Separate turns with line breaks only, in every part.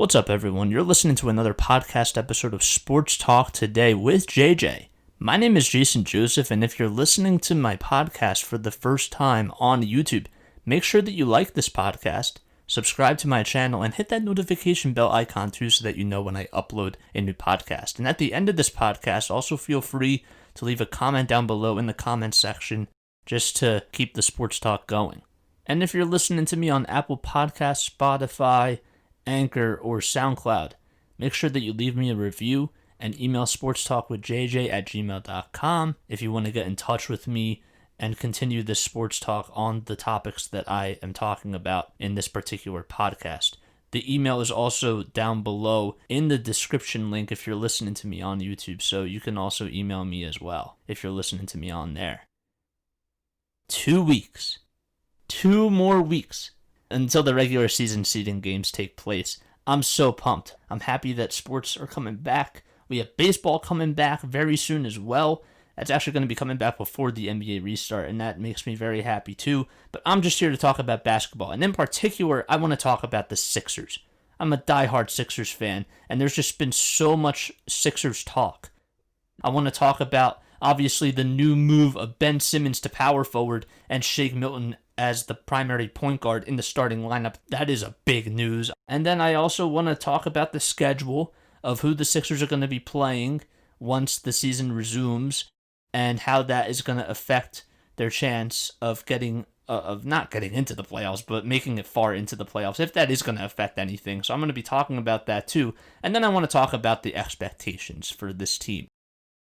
What's up, everyone? You're listening to another podcast episode of Sports Talk Today with JJ. My name is Jason Joseph, and if you're listening to my podcast for the first time on YouTube, make sure that you like this podcast, subscribe to my channel, and hit that notification bell icon too so that you know when I upload a new podcast. And at the end of this podcast, also feel free to leave a comment down below in the comment section just to keep the sports talk going. And if you're listening to me on Apple Podcasts, Spotify, Anchor, or SoundCloud, make sure that you leave me a review and email sportstalkwithjj@gmail.com if you want to get in touch with me and continue this sports talk on the topics that I am talking about in this particular podcast. The email is also down below in the description link if you're listening to me on YouTube, so you can also email me as well if you're listening to me on there. 2 weeks. 2 more weeks until the regular season seeding games take place. I'm so pumped. I'm happy that sports are coming back. We have baseball coming back very soon as well. That's actually going to be coming back before the NBA restart, and that makes me very happy too. But I'm just here to talk about basketball, and in particular, I want to talk about the Sixers. I'm a diehard Sixers fan, and there's just been so much Sixers talk. I want to talk about, obviously, the new move of Ben Simmons to power forward and Shake Milton as the primary point guard in the starting lineup. That is a big news. And then I also want to talk about the schedule of who the Sixers are going to be playing once the season resumes and how that is going to affect their chance of not getting into the playoffs, but making it far into the playoffs, if that is going to affect anything. So I'm going to be talking about that too. And then I want to talk about the expectations for this team.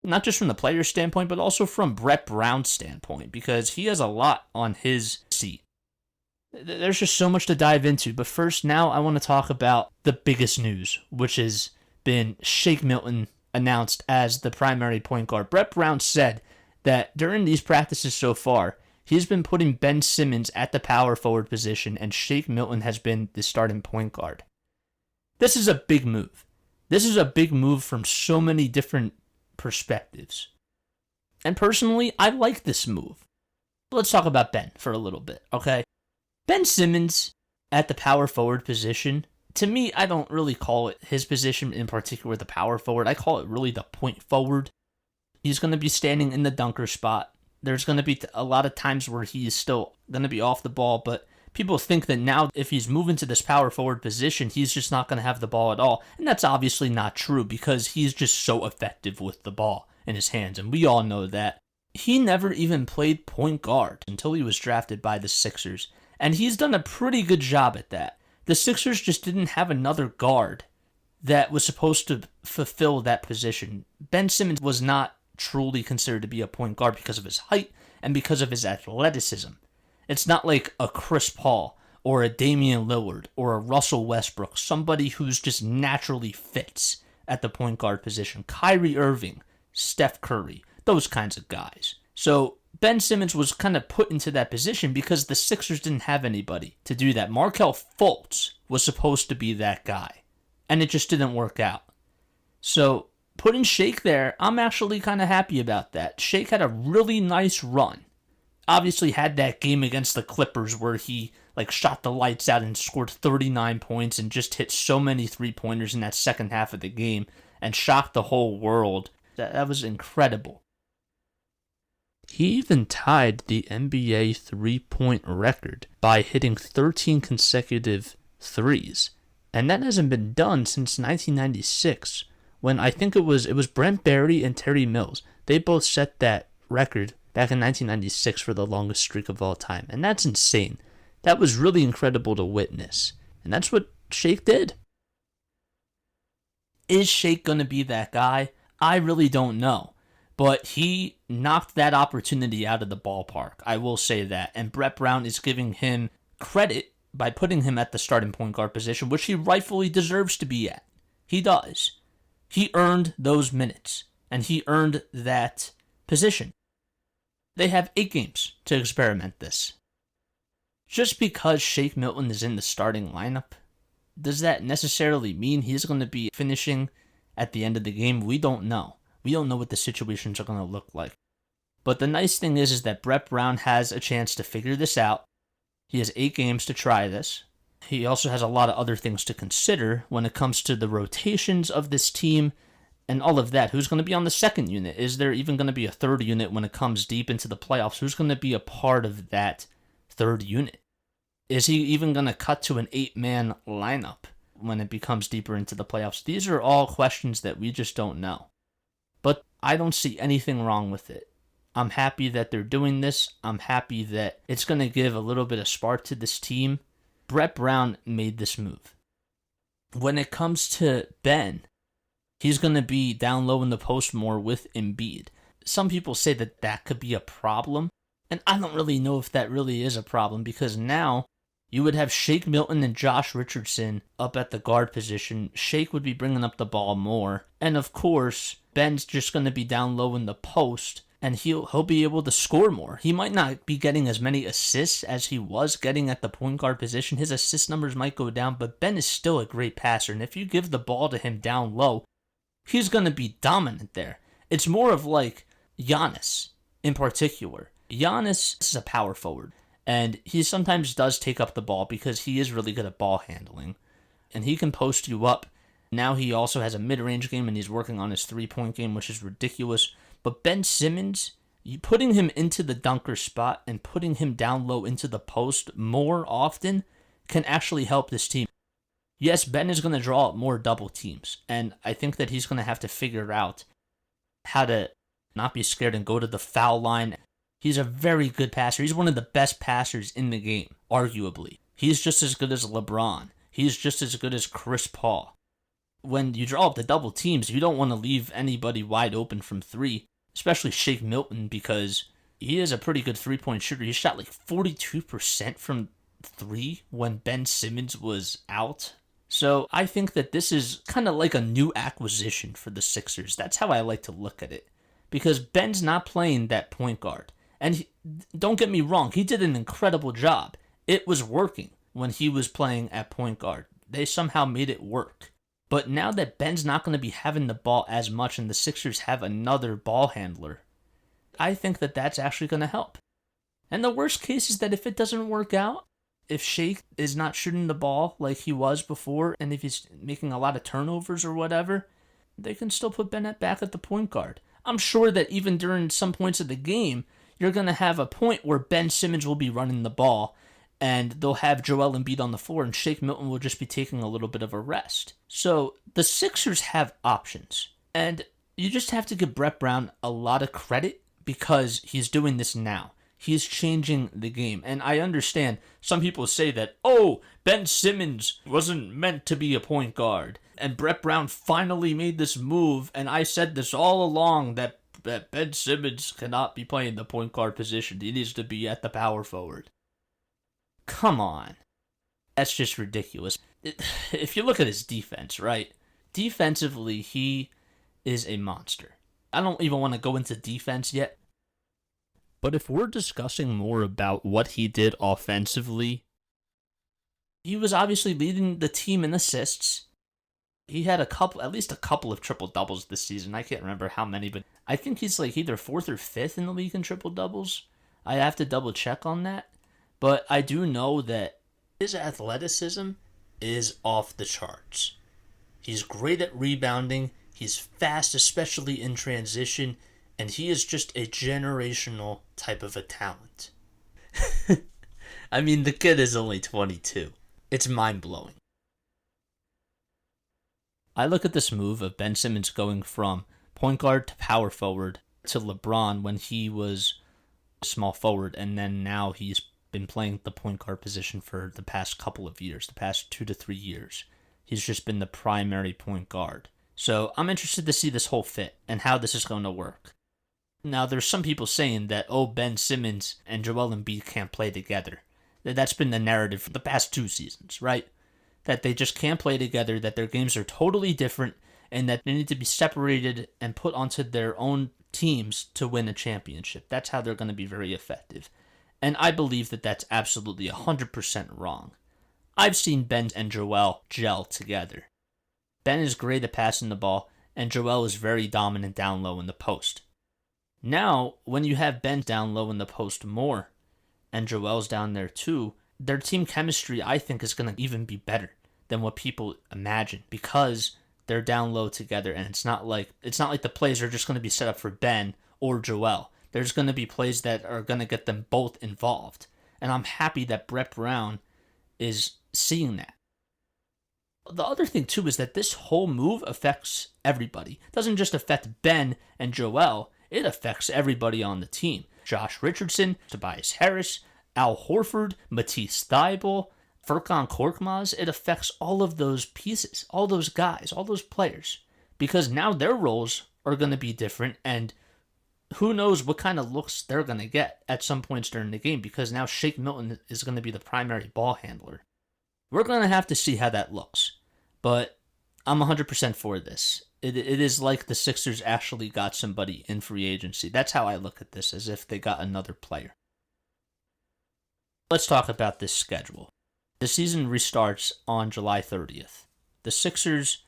Not just from the player standpoint, but also from Brett Brown's standpoint, because he has a lot on his seat. There's just so much to dive into, but first, now I want to talk about the biggest news, which has been Shake Milton announced as the primary point guard. Brett Brown said that during these practices so far, he's been putting Ben Simmons at the power forward position, and Shake Milton has been the starting point guard. This is a big move. This is a big move from so many different perspectives. And personally, I like this move. Let's talk about Ben for a little bit, okay? Ben Simmons at the power forward position, to me, I don't really call it his position in particular, the power forward. I call it really the point forward. He's going to be standing in the dunker spot. There's going to be a lot of times where he is still going to be off the ball, but people think that now if he's moving to this power forward position, he's just not going to have the ball at all. And that's obviously not true because he's just so effective with the ball in his hands. And we all know that. He never even played point guard until he was drafted by the Sixers. And he's done a pretty good job at that. The Sixers just didn't have another guard that was supposed to fulfill that position. Ben Simmons was not truly considered to be a point guard because of his height and because of his athleticism. It's not like a Chris Paul or a Damian Lillard or a Russell Westbrook, somebody who's just naturally fits at the point guard position. Kyrie Irving, Steph Curry, those kinds of guys. So Ben Simmons was kind of put into that position because the Sixers didn't have anybody to do that. Markelle Fultz was supposed to be that guy, and it just didn't work out. So putting Shake there, I'm actually kind of happy about that. Shake had a really nice run. Obviously had that game against the Clippers where he shot the lights out and scored 39 points and just hit so many three-pointers in that second half of the game and shocked the whole world. That was incredible. He even tied the NBA three-point record by hitting 13 consecutive threes. And that hasn't been done since 1996 when I think it was Brent Barry and Terry Mills. They both set that record back in 1996 for the longest streak of all time. And that's insane. That was really incredible to witness. And that's what Shake did. Is Shake going to be that guy? I really don't know. But he knocked that opportunity out of the ballpark. I will say that. And Brett Brown is giving him credit by putting him at the starting point guard position, which he rightfully deserves to be at. He does. He earned those minutes. And he earned that position. They have 8 games to experiment this. Just because Shake Milton is in the starting lineup, does that necessarily mean he's going to be finishing at the end of the game? We don't know. We don't know what the situations are going to look like. But the nice thing is that Brett Brown has a chance to figure this out. He has 8 games to try this. He also has a lot of other things to consider when it comes to the rotations of this team and all of that. Who's going to be on the second unit? Is there even going to be a third unit when it comes deep into the playoffs? Who's going to be a part of that third unit? Is he even going to cut to an 8-man lineup when it becomes deeper into the playoffs? These are all questions that we just don't know. But I don't see anything wrong with it. I'm happy that they're doing this. I'm happy that it's going to give a little bit of spark to this team. Brett Brown made this move. When it comes to Ben, he's going to be down low in the post more with Embiid. Some people say that that could be a problem, and I don't really know if that really is a problem, because now you would have Shake Milton and Josh Richardson up at the guard position. Shake would be bringing up the ball more, and of course, Ben's just going to be down low in the post, and he'll be able to score more. He might not be getting as many assists as he was getting at the point guard position. His assist numbers might go down, but Ben is still a great passer, and if you give the ball to him down low, he's going to be dominant there. It's more of like Giannis in particular. Giannis is a power forward, and he sometimes does take up the ball because he is really good at ball handling, and he can post you up. Now he also has a mid-range game, and he's working on his three-point game, which is ridiculous. But Ben Simmons, putting him into the dunker spot and putting him down low into the post more often can actually help this team. Yes, Ben is going to draw up more double teams, and I think that he's going to have to figure out how to not be scared and go to the foul line. He's a very good passer. He's one of the best passers in the game, arguably. He's just as good as LeBron. He's just as good as Chris Paul. When you draw up the double teams, you don't want to leave anybody wide open from three, especially Shake Milton, because he is a pretty good three-point shooter. He shot like 42% from three when Ben Simmons was out. So I think that this is kind of like a new acquisition for the Sixers. That's how I like to look at it, because Ben's not playing that point guard. And don't get me wrong, he did an incredible job. It was working when he was playing at point guard. They somehow made it work. But now that Ben's not going to be having the ball as much and the Sixers have another ball handler, I think that that's actually going to help. And the worst case is that if it doesn't work out, if Shake is not shooting the ball like he was before, and if he's making a lot of turnovers or whatever, they can still put Ben back at the point guard. I'm sure that even during some points of the game, you're going to have a point where Ben Simmons will be running the ball, and they'll have Joel Embiid on the floor, and Shake Milton will just be taking a little bit of a rest. So the Sixers have options, and you just have to give Brett Brown a lot of credit because he's doing this now. He's changing the game, and I understand some people say that, oh, Ben Simmons wasn't meant to be a point guard, and Brett Brown finally made this move, and I said this all along that Ben Simmons cannot be playing the point guard position. He needs to be at the power forward. Come on. That's just ridiculous. If you look at his defense, right? Defensively, he is a monster. I don't even want to go into defense yet. But if we're discussing more about what he did offensively, he was obviously leading the team in assists. He had at least a couple of triple-doubles this season. I can't remember how many, but I think he's like either 4th or 5th in the league in triple-doubles. I have to double-check on that. But I do know that his athleticism is off the charts. He's great at rebounding. He's fast, especially in transition. And he is just a generational type of a talent. I mean, the kid is only 22. It's mind-blowing. I look at this move of Ben Simmons going from point guard to power forward to LeBron when he was small forward, and then now he's been playing the point guard position for the past couple of years, the past 2 to 3 years. He's just been the primary point guard. So I'm interested to see this whole fit and how this is going to work. Now, there's some people saying that, oh, Ben Simmons and Joel Embiid can't play together. That's been the narrative for the past 2 seasons, right? That they just can't play together, that their games are totally different, and that they need to be separated and put onto their own teams to win a championship. That's how they're going to be very effective. And I believe that that's absolutely 100% wrong. I've seen Ben and Joel gel together. Ben is great at passing the ball, and Joel is very dominant down low in the post. Now, when you have Ben down low in the post more, and Joel's down there too, their team chemistry, I think, is going to even be better than what people imagine because they're down low together, and it's not like the plays are just going to be set up for Ben or Joel. There's going to be plays that are going to get them both involved, and I'm happy that Brett Brown is seeing that. The other thing, too, is that this whole move affects everybody. It doesn't just affect Ben and Joel. It affects everybody on the team. Josh Richardson, Tobias Harris, Al Horford, Matisse Thybulle, Furkan Korkmaz. It affects all of those pieces, all those guys, all those players. Because now their roles are going to be different, and who knows what kind of looks they're going to get at some points during the game, because now Shake Milton is going to be the primary ball handler. We're going to have to see how that looks. But I'm 100% for this. It is like the Sixers actually got somebody in free agency. That's how I look at this, as if they got another player. Let's talk about this schedule. The season restarts on July 30th. The Sixers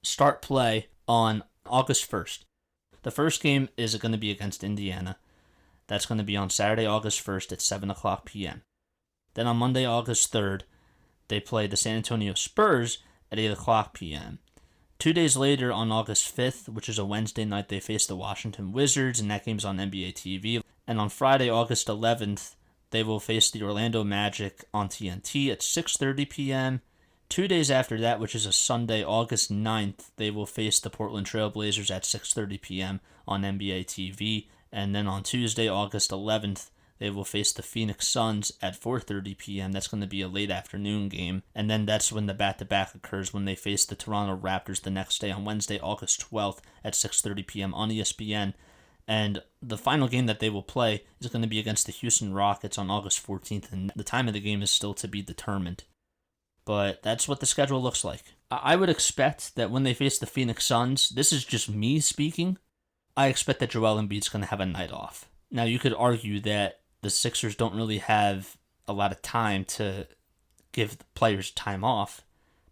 start play on August 1st. The first game is going to be against Indiana. That's going to be on Saturday, August 1st at 7 o'clock p.m. Then on Monday, August 3rd, they play the San Antonio Spurs at 8 o'clock p.m. 2 days later, on August 5th, which is a Wednesday night, they face the Washington Wizards, and that game's on NBA TV. And on Friday, August 11th, they will face the Orlando Magic on TNT at 6:30 p.m. 2 days after that, which is a Sunday, August 9th, they will face the Portland Trail Blazers at 6:30 p.m. on NBA TV. And then on Tuesday, August 11th, they will face the Phoenix Suns at 4:30 p.m. That's going to be a late afternoon game. And then that's when the back-to-back occurs, when they face the Toronto Raptors the next day on Wednesday, August 12th at 6:30 p.m. on ESPN. And the final game that they will play is going to be against the Houston Rockets on August 14th, and the time of the game is still to be determined. But that's what the schedule looks like. I would expect that when they face the Phoenix Suns, this is just me speaking, I expect that Joel Embiid's going to have a night off. Now, you could argue that the Sixers don't really have a lot of time to give the players time off,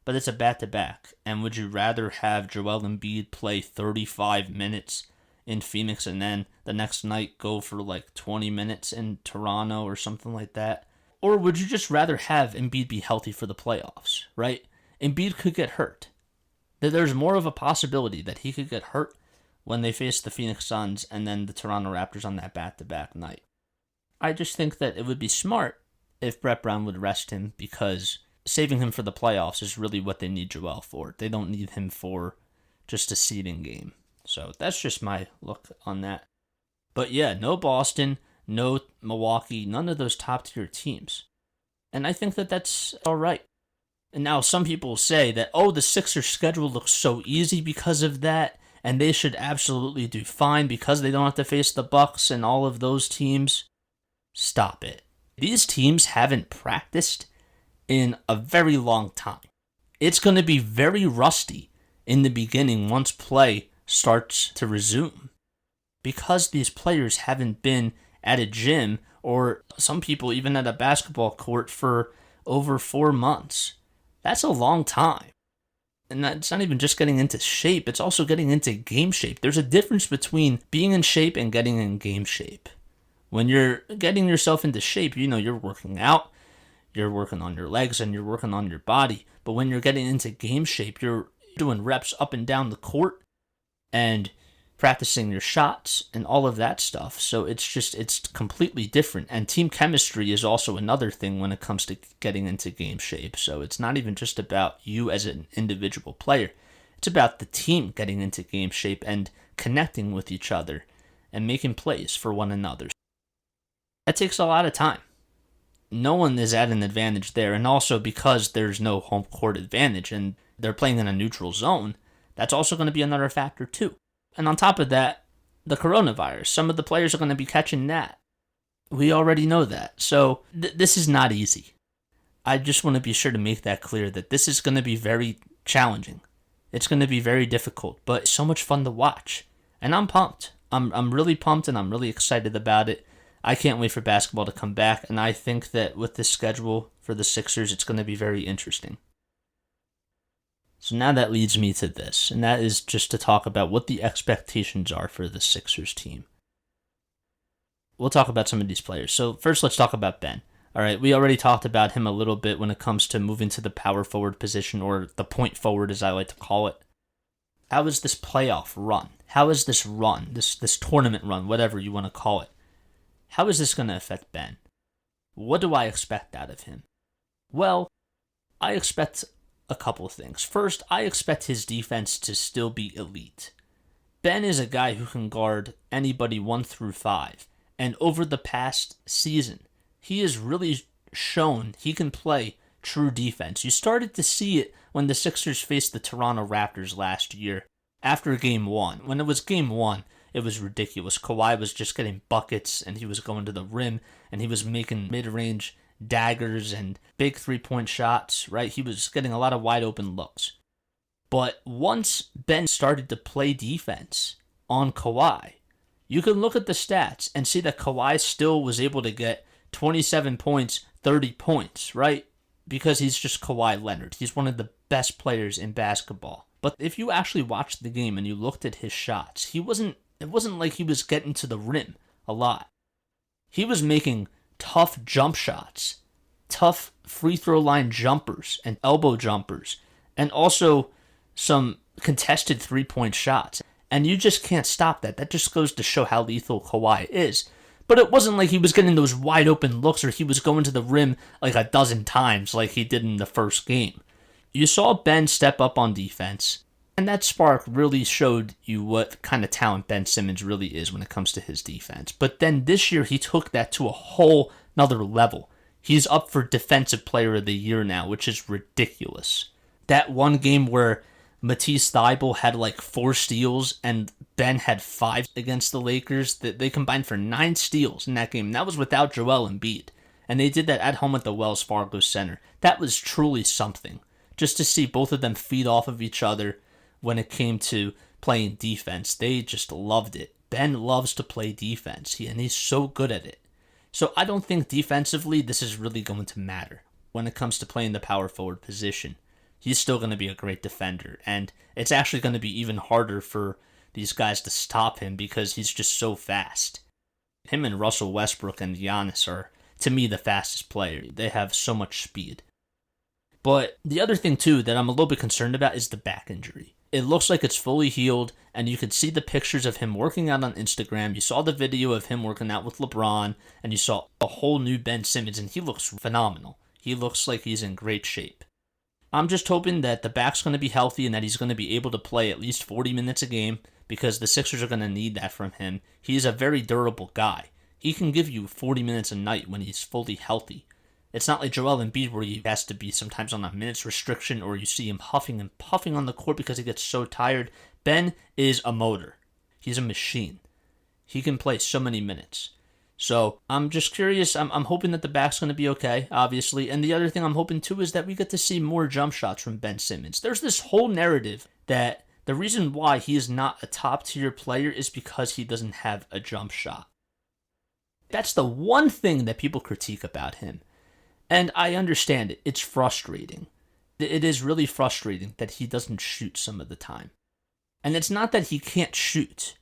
but it's a back-to-back. And would you rather have Joel Embiid play 35 minutes in Phoenix and then the next night go for like 20 minutes in Toronto or something like that? Or would you just rather have Embiid be healthy for the playoffs, right? Embiid could get hurt. There's more of a possibility that he could get hurt when they face the Phoenix Suns and then the Toronto Raptors on that back-to-back night. I just think that it would be smart if Brett Brown would rest him, because saving him for the playoffs is really what they need Joel for. They don't need him for just a seeding game. So that's just my look on that. But yeah, no Boston, no Milwaukee, none of those top-tier teams. And I think that that's all right. And now some people say that, oh, the Sixers' schedule looks so easy because of that, and they should absolutely do fine because they don't have to face the Bucks and all of those teams. Stop it. These teams haven't practiced in a very long time. It's going to be very rusty in the beginning once play starts to resume, because these players haven't been at a gym, or some people even at a basketball court, for over 4 months. That's a long time. And that's not even just getting into shape, it's also getting into game shape. There's a difference between being in shape and getting in game shape. When you're getting yourself into shape, you're working out, you're working on your legs, and you're working on your body. But when you're getting into game shape, you're doing reps up and down the court and practicing your shots and all of that stuff. So it's completely different. And team chemistry is also another thing when it comes to getting into game shape. So it's not even just about you as an individual player. It's about the team getting into game shape and connecting with each other and making plays for one another. That takes a lot of time. No one is at an advantage there. And also because there's no home court advantage and they're playing in a neutral zone, that's also going to be another factor too. And on top of that, the coronavirus. Some of the players are going to be catching that. We already know that. So this is not easy. I just want to be sure to make that clear, that this is going to be very challenging. It's going to be very difficult, but so much fun to watch. And I'm pumped. I'm really pumped, and I'm really excited about it. I can't wait for basketball to come back, and I think that with this schedule for the Sixers, it's going to be very interesting. So now that leads me to this, and that is just to talk about what the expectations are for the Sixers team. We'll talk about some of these players. So first, let's talk about Ben. All right, we already talked about him a little bit when it comes to moving to the power forward position, or the point forward as I like to call it. How is this playoff run? How is this run, this tournament run, whatever you want to call it? How is this going to affect Ben? What do I expect out of him? Well, I expect a couple of things. First, I expect his defense to still be elite. Ben is a guy who can guard anybody 1 through 5, and over the past season, he has really shown he can play true defense. You started to see it when the Sixers faced the Toronto Raptors last year after Game 1. When it was Game 1, it was ridiculous. Kawhi was just getting buckets, and he was going to the rim, and he was making mid-range daggers and big three-point shots, right? He was getting a lot of wide-open looks. But once Ben started to play defense on Kawhi, you can look at the stats and see that Kawhi still was able to get 27 points, 30 points, right? Because he's just Kawhi Leonard. He's one of the best players in basketball. But if you actually watched the game and you looked at his shots, it wasn't like he was getting to the rim a lot. He was making tough jump shots, tough free throw line jumpers and elbow jumpers, and also some contested three-point shots. And you just can't stop that. That just goes to show how lethal Kawhi is. But it wasn't like he was getting those wide open looks or he was going to the rim like a dozen times like he did in the first game. You saw Ben step up on defense, and that spark really showed you what kind of talent Ben Simmons really is when it comes to his defense. But then this year he took that to a whole nother level. He's up for Defensive Player of the Year now, which is ridiculous. That one game where Matisse Thybulle had like 4 steals and Ben had 5 against the Lakers. They combined for 9 steals in that game. That was without Joel Embiid. And they did that at home at the Wells Fargo Center. That was truly something. Just to see both of them feed off of each other when it came to playing defense. They just loved it. Ben loves to play defense, and he's so good at it. So I don't think defensively this is really going to matter when it comes to playing the power forward position. He's still going to be a great defender, and it's actually going to be even harder for these guys to stop him because he's just so fast. Him and Russell Westbrook and Giannis are, to me, the fastest player. They have so much speed. But the other thing, too, that I'm a little bit concerned about is the back injury. It looks like it's fully healed, and you could see the pictures of him working out on Instagram. You saw the video of him working out with LeBron, and you saw a whole new Ben Simmons, and he looks phenomenal. He looks like he's in great shape. I'm just hoping that the back's going to be healthy and that he's going to be able to play at least 40 minutes a game because the Sixers are going to need that from him. He's a very durable guy. He can give you 40 minutes a night when he's fully healthy. It's not like Joel Embiid where he has to be sometimes on a minutes restriction or you see him huffing and puffing on the court because he gets so tired. Ben is a motor. He's a machine. He can play so many minutes. So I'm just curious. I'm hoping that the back's going to be okay, obviously. And the other thing I'm hoping too is that we get to see more jump shots from Ben Simmons. There's this whole narrative that the reason why he is not a top tier player is because he doesn't have a jump shot. That's the one thing that people critique about him. And I understand it. It's frustrating. It is really frustrating that he doesn't shoot some of the time. And it's not that he can't shoot.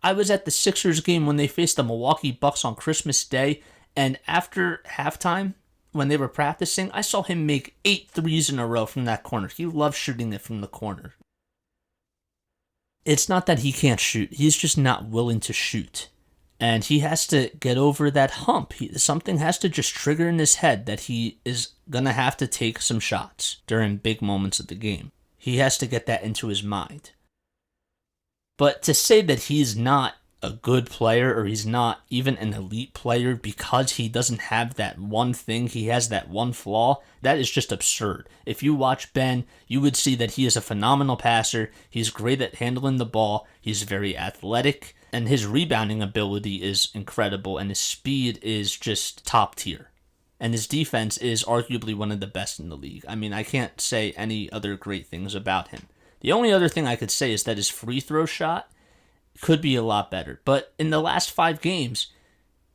I was at the Sixers game when they faced the Milwaukee Bucks on Christmas Day, and after halftime, when they were practicing, I saw him make 8 threes in a row from that corner. He loves shooting it from the corner. It's not that he can't shoot. He's just not willing to shoot. And he has to get over that hump. Something has to just trigger in his head that he is going to have to take some shots during big moments of the game. He has to get that into his mind. But to say that he's not a good player or he's not even an elite player because he doesn't have that one thing, he has that one flaw, that is just absurd. If you watch Ben, you would see that he is a phenomenal passer. He's great at handling the ball. He's very athletic. And his rebounding ability is incredible, and his speed is just top tier. And his defense is arguably one of the best in the league. I mean, I can't say any other great things about him. The only other thing I could say is that his free throw shot could be a lot better. But in the last 5 games,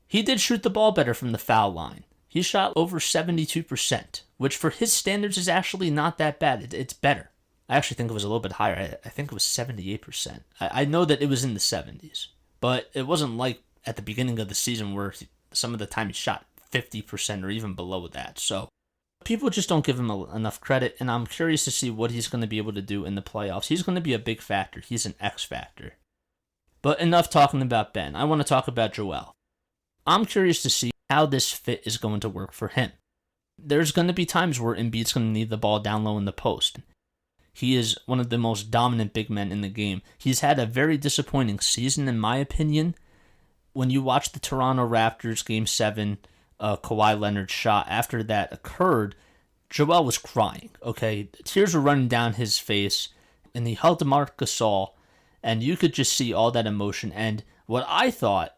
he did shoot the ball better from the foul line. He shot over 72%, which for his standards is actually not that bad. It's better. I actually think it was a little bit higher. I think it was 78%. I know that it was in the 70s, but it wasn't like at the beginning of the season where some of the time he shot 50% or even below that. So people just don't give him enough credit, and I'm curious to see what he's going to be able to do in the playoffs. He's going to be a big factor. He's an X factor. But enough talking about Ben. I want to talk about Joel. I'm curious to see how this fit is going to work for him. There's going to be times where Embiid's going to need the ball down low in the post. He is one of the most dominant big men in the game. He's had a very disappointing season, in my opinion. When you watch the Toronto Raptors Game 7, Kawhi Leonard's shot, after that occurred, Joel was crying, okay? Tears were running down his face, and he held Marc Gasol, and you could just see all that emotion. And what I thought,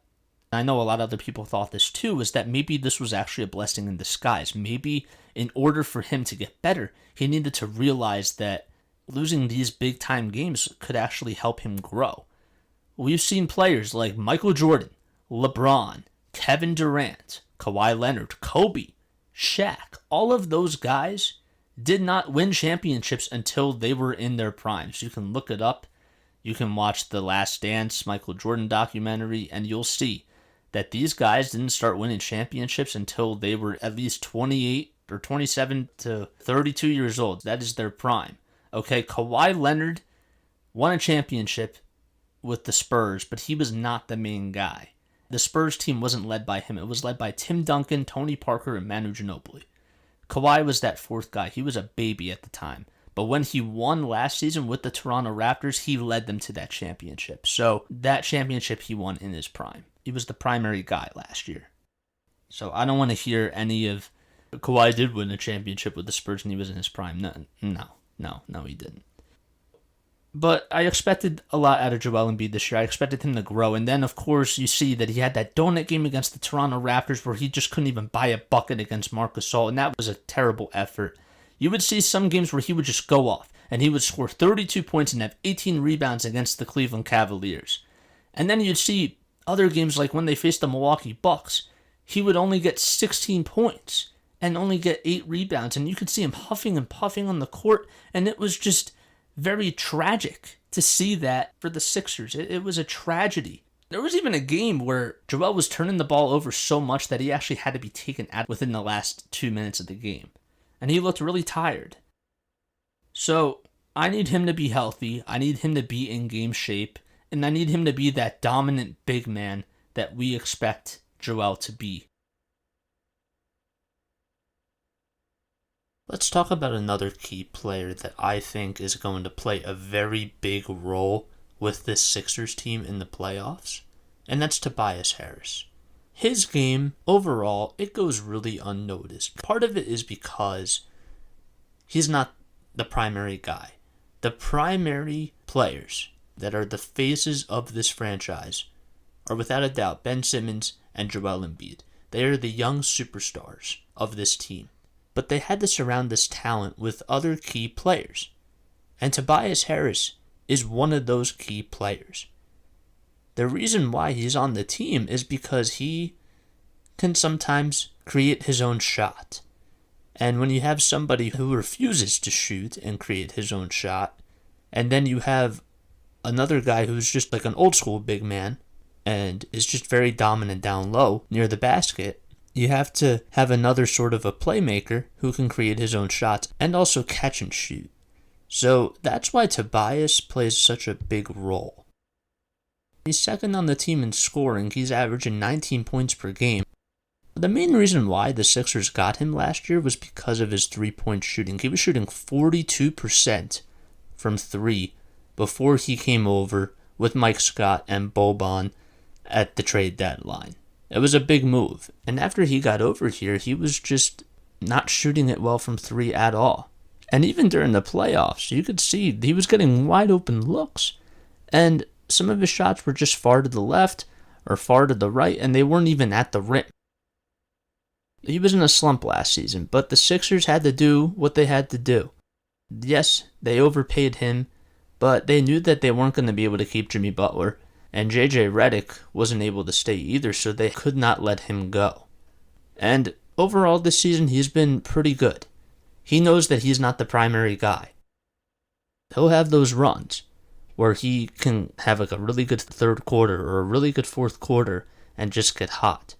and I know a lot of other people thought this too, was that maybe this was actually a blessing in disguise. Maybe in order for him to get better, he needed to realize that losing these big-time games could actually help him grow. We've seen players like Michael Jordan, LeBron, Kevin Durant, Kawhi Leonard, Kobe, Shaq. All of those guys did not win championships until they were in their primes. You can look it up. You can watch the Last Dance Michael Jordan documentary, and you'll see that these guys didn't start winning championships until they were at least 28 or 27 to 32 years old. That is their prime. Okay, Kawhi Leonard won a championship with the Spurs, but he was not the main guy. The Spurs team wasn't led by him. It was led by Tim Duncan, Tony Parker, and Manu Ginobili. Kawhi was that fourth guy. He was a baby at the time. But when he won last season with the Toronto Raptors, he led them to that championship. So that championship he won in his prime. He was the primary guy last year. So I don't want to hear any of Kawhi did win a championship with the Spurs and he was in his prime. No, he didn't. But I expected a lot out of Joel Embiid this year. I expected him to grow. And then, of course, you see that he had that donut game against the Toronto Raptors where he just couldn't even buy a bucket against Marc Gasol, and that was a terrible effort. You would see some games where he would just go off, and he would score 32 points and have 18 rebounds against the Cleveland Cavaliers. And then you'd see other games like when they faced the Milwaukee Bucks, he would only get 16 points and only get 8 rebounds, and you could see him huffing and puffing on the court, and it was just very tragic to see that for the Sixers. It was a tragedy. There was even a game where Joel was turning the ball over so much that he actually had to be taken out within the last 2 minutes of the game. And he looked really tired. So I need him to be healthy. I need him to be in game shape. And I need him to be that dominant big man that we expect Joel to be. Let's talk about another key player that I think is going to play a very big role with this Sixers team in the playoffs, and that's Tobias Harris. His game, overall, it goes really unnoticed. Part of it is because he's not the primary guy. The primary players that are the faces of this franchise are without a doubt Ben Simmons and Joel Embiid. They are the young superstars of this team. But they had to surround this talent with other key players. And Tobias Harris is one of those key players. The reason why he's on the team is because he can sometimes create his own shot. And when you have somebody who refuses to shoot and create his own shot, and then you have another guy who's just like an old school big man and is just very dominant down low near the basket, you have to have another sort of a playmaker who can create his own shots and also catch and shoot. So that's why Tobias plays such a big role. He's second on the team in scoring. He's averaging 19 points per game. The main reason why the Sixers got him last year was because of his three-point shooting. He was shooting 42% from three before he came over with Mike Scott and Boban at the trade deadline. It was a big move. And after he got over here, he was just not shooting it well from three at all. And even during the playoffs, you could see he was getting wide open looks. And some of his shots were just far to the left or far to the right, and they weren't even at the rim. He was in a slump last season, but the Sixers had to do what they had to do. Yes, they overpaid him, but they knew that they weren't going to be able to keep Jimmy Butler. And J.J. Redick wasn't able to stay either, so they could not let him go. And overall this season, he's been pretty good. He knows that he's not the primary guy. He'll have those runs where he can have like a really good third quarter or a really good fourth quarter and just get hot.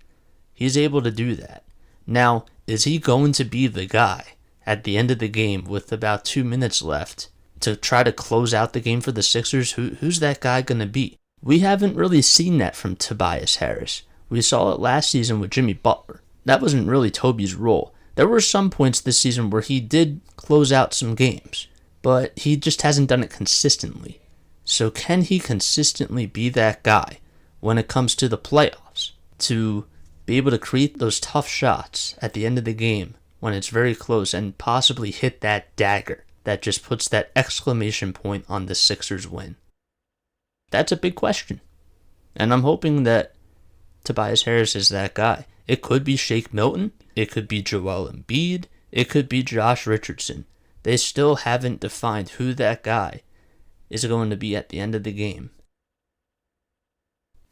He's able to do that. Now, is he going to be the guy at the end of the game with about 2 minutes left to try to close out the game for the Sixers? Who's that guy going to be? We haven't really seen that from Tobias Harris. We saw it last season with Jimmy Butler. That wasn't really Toby's role. There were some points this season where he did close out some games, but he just hasn't done it consistently. So can he consistently be that guy when it comes to the playoffs to be able to create those tough shots at the end of the game when it's very close and possibly hit that dagger that just puts that exclamation point on the Sixers win? That's a big question. And I'm hoping that Tobias Harris is that guy. It could be Shake Milton. It could be Joel Embiid. It could be Josh Richardson. They still haven't defined who that guy is going to be at the end of the game.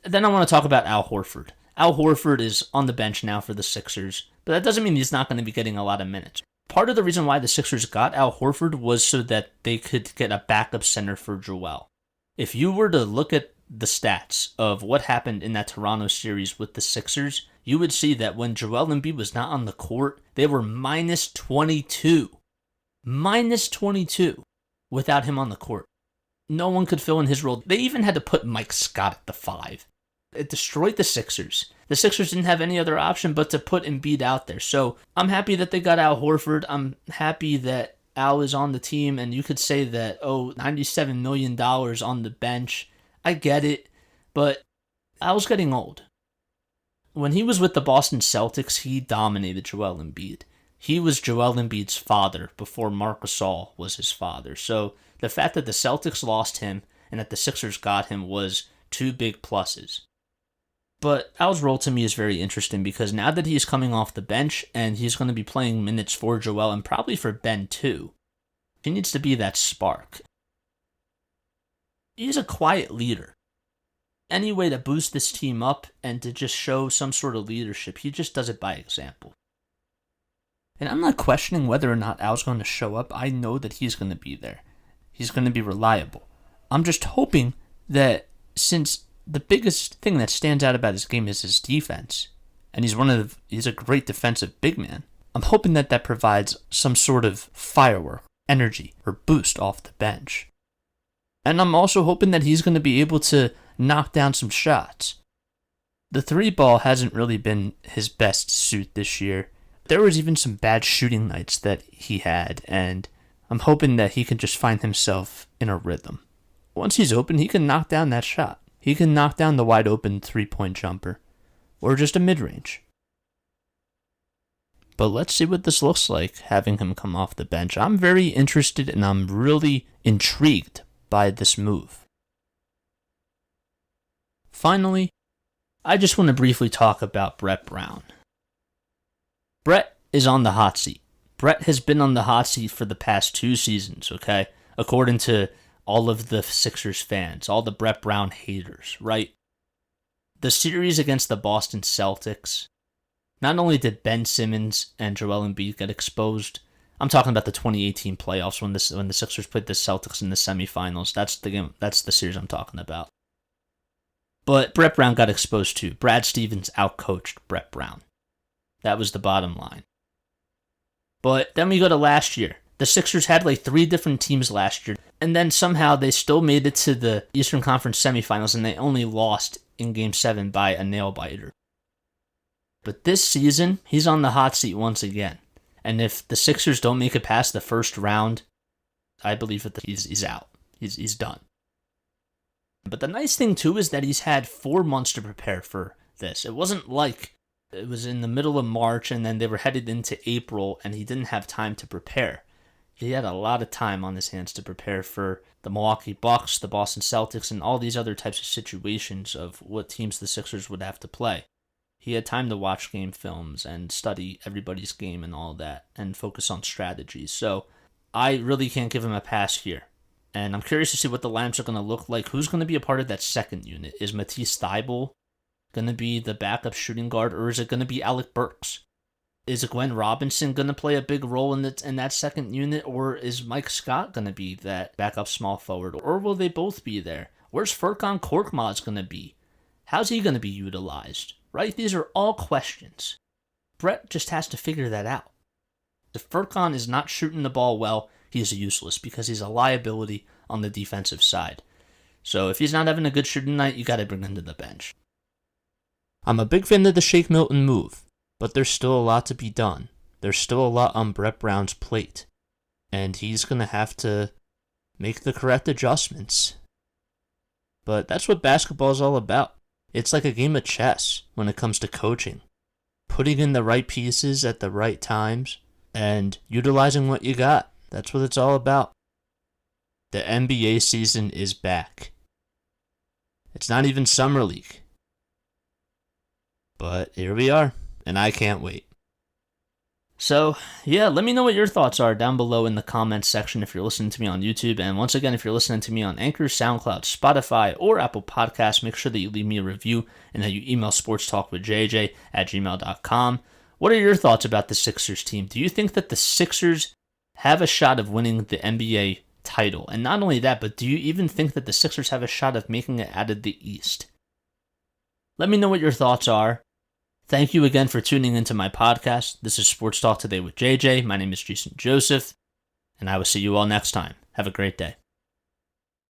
Then I want to talk about Al Horford. Al Horford is on the bench now for the Sixers, but that doesn't mean he's not going to be getting a lot of minutes. Part of the reason why the Sixers got Al Horford was so that they could get a backup center for Joel. If you were to look at the stats of what happened in that Toronto series with the Sixers, you would see that when Joel Embiid was not on the court, they were minus 22. Minus 22 without him on the court. No one could fill in his role. They even had to put Mike Scott at the 5. It destroyed the Sixers. The Sixers didn't have any other option but to put Embiid out there. So I'm happy that they got Al Horford. I'm happy that Al is on the team, and you could say that, $97 million on the bench. I get it, but Al's getting old. When he was with the Boston Celtics, he dominated Joel Embiid. He was Joel Embiid's father before Marc Gasol was his father. So the fact that the Celtics lost him and that the Sixers got him was two big pluses. But Al's role to me is very interesting because now that he's coming off the bench and he's going to be playing minutes for Joel and probably for Ben too, he needs to be that spark. He's a quiet leader. Any way to boost this team up and to just show some sort of leadership, he just does it by example. And I'm not questioning whether or not Al's going to show up. I know that he's going to be there. He's going to be reliable. I'm just hoping that since the biggest thing that stands out about his game is his defense, and he's a great defensive big man, I'm hoping that that provides some sort of firework, energy, or boost off the bench. And I'm also hoping that he's going to be able to knock down some shots. The 3-ball hasn't really been his best suit this year. There was even some bad shooting nights that he had, and I'm hoping that he can just find himself in a rhythm. Once he's open, he can knock down that shot. He can knock down the wide open 3-point jumper, or just a mid-range. But let's see what this looks like, having him come off the bench. I'm very interested and I'm really intrigued by this move. Finally, I just want to briefly talk about Brett Brown. Brett is on the hot seat. Brett has been on the hot seat for the past 2 seasons, okay? According to all of the Sixers fans, all the Brett Brown haters, right? The series against the Boston Celtics, not only did Ben Simmons and Joel Embiid get exposed, I'm talking about the 2018 playoffs when the Sixers played the Celtics in the semifinals. That's the game. That's the series I'm talking about. But Brett Brown got exposed too. Brad Stevens outcoached Brett Brown. That was the bottom line. But then we go to last year. The Sixers had like 3 different teams last year, and then somehow they still made it to the Eastern Conference semifinals, and they only lost in Game 7 by a nail-biter. But this season, he's on the hot seat once again. And if the Sixers don't make it past the first round, I believe that he's out. He's done. But the nice thing, too, is that he's had 4 months to prepare for this. It wasn't like it was in the middle of March and then they were headed into April and he didn't have time to prepare. He had a lot of time on his hands to prepare for the Milwaukee Bucks, the Boston Celtics, and all these other types of situations of what teams the Sixers would have to play. He had time to watch game films and study everybody's game and all that and focus on strategies. So I really can't give him a pass here. And I'm curious to see what the lineups are going to look like. Who's going to be a part of that second unit? Is Matisse Thybulle going to be the backup shooting guard, or is it going to be Alec Burks? Is Glenn Robinson going to play a big role in that second unit, or is Mike Scott going to be that backup small forward, or will they both be there? Where's Furkan Korkmaz going to be? How's he going to be utilized? Right? These are all questions. Brett just has to figure that out. If Furkan is not shooting the ball well, he is useless because he's a liability on the defensive side. So if he's not having a good shooting night, you got to bring him to the bench. I'm a big fan of the Shake Milton move, but there's still a lot to be done. There's still a lot on Brett Brown's plate, and he's going to have to make the correct adjustments. But that's what basketball is all about. It's like a game of chess when it comes to coaching. Putting in the right pieces at the right times and utilizing what you got. That's what it's all about. The NBA season is back. It's not even Summer League. But here we are, and I can't wait. So, yeah, let me know what your thoughts are down below in the comments section if you're listening to me on YouTube. And once again, if you're listening to me on Anchor, SoundCloud, Spotify, or Apple Podcasts, make sure that you leave me a review and that you email sportstalkwithjj@gmail.com. What are your thoughts about the Sixers team? Do you think that the Sixers have a shot of winning the NBA title? And not only that, but do you even think that the Sixers have a shot of making it out of the East? Let me know what your thoughts are. Thank you again for tuning into my podcast. This is Sports Talk Today with JJ. My name is Jason Joseph, and I will see you all next time. Have a great day.